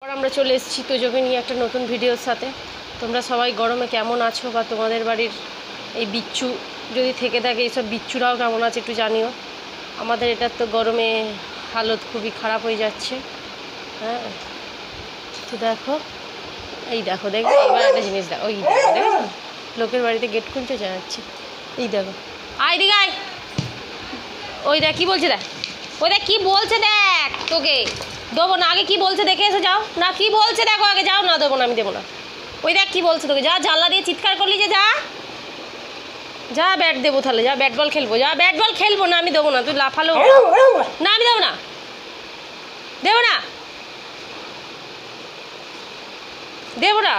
আমরা চলে এসেছি তোজোকে নিয়ে একটা নতুন ভিডিওর সাথে। তোমরা সবাই গরমে কেমন আছো, বা তোমাদের বাড়ির এই বিচ্ছু যদি থেকে থাকে, এইসব বিচ্ছুরাও কেমন আছে একটু জানিও। আমাদের এটার তো গরমে হালত খুবই খারাপ হয়ে যাচ্ছে। হ্যাঁ, তো দেখো, এই দেখো দেখো এবার একটা জিনিস দেখো, ওই দেখো দেখো লোকের বাড়িতে গেট খুলতে যাচ্ছে। এই দেখো, আয় দিকে আয়, ওই দেখ কী বলছে, দেখ ওই দেখ কী বলছে, দেখ তোকে দেবো না, আগে কি বলছে দেখে এসে যাও না, কি বলছে দেখো আগে, যাও না, দেবো না, আমি দেবো না। ওই দেখ কি বলছে তোকে, যা জানলা দিয়ে চিৎকার করলি যে, যা যা ব্যাট দেবো তাহলে, যা ব্যাট বল খেলবো, যা ব্যাট বল খেলবো না, আমি দেবো না, তুই লাফালো না, আমি দেবো না, দেবো না, দেবো না,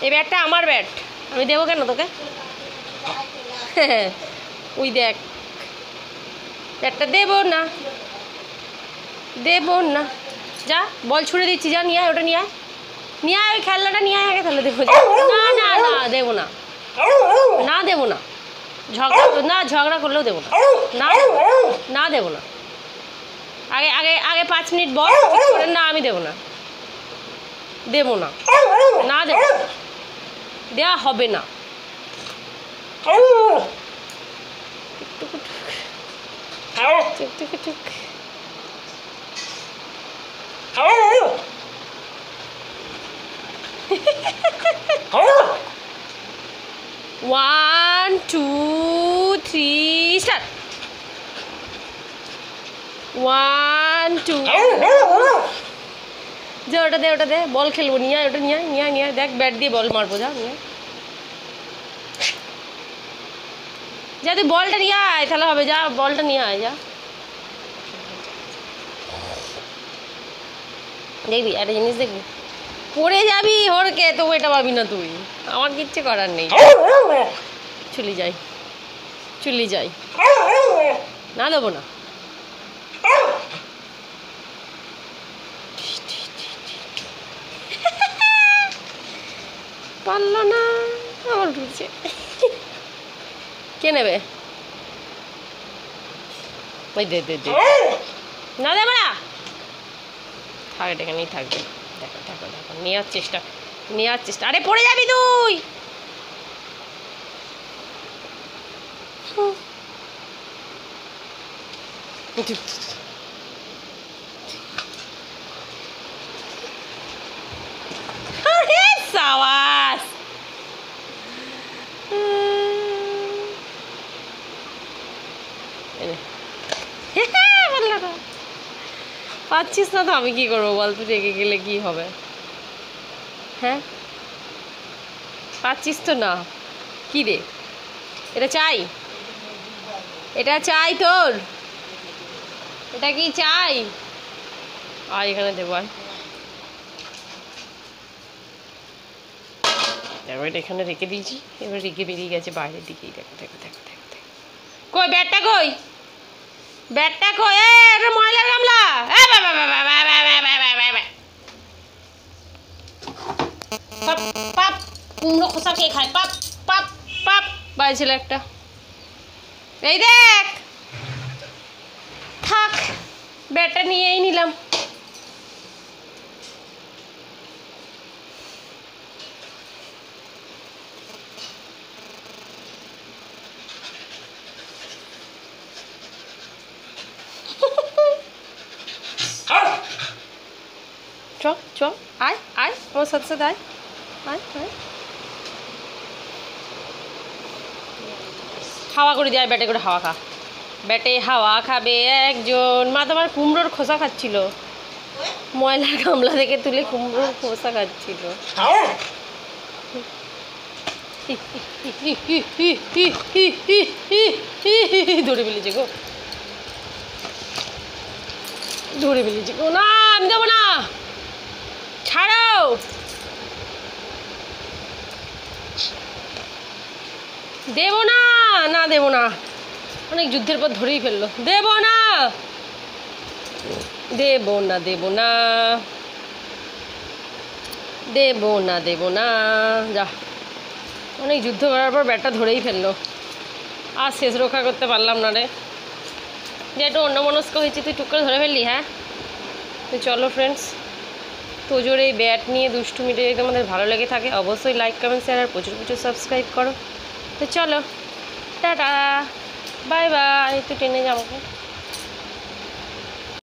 এই ব্যাটটা আমার ব্যাট, আমি দেবো কেন তোকে? ওই দেখ ব্যাটটা দেবো না, দেবো না, যা বল ছুড়ে দিচ্ছি, যা নিয়ে আয়, ওটা নিয়ে আয়, নিয়ে আয়, ওই খেলনাটা নিয়ে আয় আগে, তাহলে দেবো। না না না, দেবো না, না দেবো না, ঝগড়া না, ঝগড়া করলেও দেবো না, না না দেবো না, আগে আগে আগে 5 মিনিট বল করে, না আমি দেবো না, দেবো না, না দেবো, দেওয়া হবে না। টুক টুক টুক। 1 2 3 স্টার্ট। 1 2 যা, ওটা দে, ওটা দে, বল খেলবো, নিয়ে আয়, ওটা নিয়ে আয়, নিয়ে আয়, নিয়ে আয়, দেখ ব্যাট দিয়ে বল মারবো, যা নিয়ে যা, তুই বলটা নিয়ে আয় তাহলে হবে, যা বলটা নিয়ে আয়, যা দেখবি একটা জিনিস, দেখবি পড়ে যাবি হরকে, তো এটা পাবি না তুই, আমার কিচ্ছু করার নেই, চলি যাই, চলি যাই, না দেবো না, পারলো না, আমার ঢুকছে, কে নেবে? ওই দে দে দে, না দেবো না, থাক, এটা এখানেই থাকবে, দেখো দেখো দেখো, নেওয়ার চেষ্টা, নেওয়ার চেষ্টা, আরে পড়ে যাবি তুই, সাবাস, পাচ্ছিস না তো আমি কি করবো বল, তুই রেগে গেলে কি হবে? হ্যাঁ, পাচ্ছিস তো না, কি রে, এটা চাই, এটা চাই তোর, এটা কি চাই? আয় এখানে দেবো, আয় দেখো, এটা এখানে রেখে দিয়েছি, এবার রেখে বেরিয়ে গেছে বাইরের দিকেই, দেখো দেখো দেখো দেখো দেখো, কই ব্যাটটা কই, ব্যাটটা কই, এটা ময়লার গামলা, পাপ পাপ, কুমড়ো খোসা কে খায়, পাপ পাপ পাপ, বাজছিল একটা, এই দেখ, থাক ব্যাটটা নিয়েই নিলাম। চ চ, আয় আয়, আমার সাথে সাথে আয়, আয় আয়, হাওয়া করে দিয়ে, ব্যাটে করে হাওয়া খা, ব্যাটে হাওয়া খাবে একজন, মা তোমার কুমড়োর খোসা খাচ্ছিল, ময়লার গামলা থেকে তুলে কুমড়োর খোসা খাচ্ছিল, ধরে ফেলেছে গো, ধরে ফেলেছে গো, না আমি দেবো না, ছাড়াও, দেবো না, না দেবো না, অনেক যুদ্ধের পর ধরেই ফেললো, দেবো না, দেবো না, দেবো না, দেবো না, দেবো না, যা, অনেক যুদ্ধ করার পর ব্যাটটা ধরেই ফেললো, আর শেষ রক্ষা করতে পারলাম না রে, যে একটু অন্যমনস্ক হয়েছি, তুই টুক করে ধরে ফেললি। হ্যাঁ, তো চলো ফ্রেন্ডস, তোজোর এই ব্যাট নিয়ে দুষ্টুমিটা যদি তোমাদের ভালো লেগে থাকে অবশ্যই লাইক কমেন্ট শেয়ার আর প্রচুর প্রচুর সাবস্ক্রাইব করো। তো চলো টাটা, বাই বাই। একটু টেনে যাবো।